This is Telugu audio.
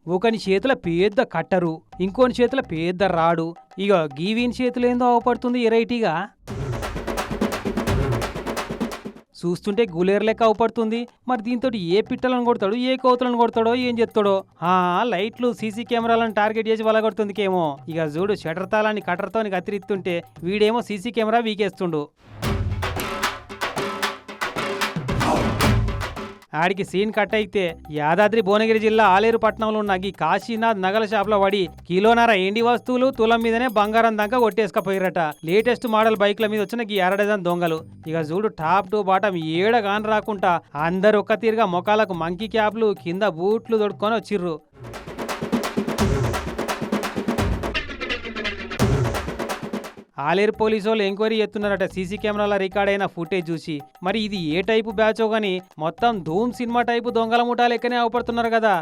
ఒకని చేతుల పెద్ద కట్టరు, ఇంకోని చేతుల పెద్ద రాడు. ఇక గీవీని చేతులు ఏందో అవపడుతుంది ఎరైటీగా. చూస్తుంటే గులేరు లెక్క అవపడుతుంది. మరి దీంతో ఏ పిట్టలను కొడతాడు, ఏ కోతులను కొడతాడో, ఏం చెప్తాడో. లైట్లు సీసీ కెమెరాలను టార్గెట్ చేసి వలగొడుతుందికేమో. ఇక చూడు, షటర్ తాళాన్ని కట్టర్తో కత్తిరిస్తుంటే వీడేమో సీసీ కెమెరా వీకేస్తుండు. ఆడికి సీన్ కట్ అయితే యాదాద్రి భువనగిరి జిల్లా ఆలేరు పట్టణంలో ఉన్న ఈ కాశీనాథ్ నగల షాప్లో పడి కిలోన్నర ఎండి వస్తువులు తులం మీదనే బంగారం దాకా కొట్టేసుకపోయారట. లేటెస్ట్ మోడల్ బైక్ల మీద వచ్చిన ఈ 6 డజన్ దొంగలు. ఇక చూడు, టాప్ టు బాటం ఏడ కాని రాకుండా అందరు ఒక్క తీరుగా మొఖాలకు మంకీ క్యాప్లు, కింద బూట్లు దొడుక్కొని వచ్చిర్రు. ఆలేరు పోలీసు వాళ్ళు ఎంక్వైరీ చేస్తున్నారట సీసీ కెమెరాల రికార్డ్ అయిన ఫుటేజ్ చూసి. మరి ఇది ఏ టైపు బ్యాచో గానీ మొత్తం ధూమ్ సినిమా టైపు దొంగల ముఠా లెక్కనే అవపడుతున్నారు కదా.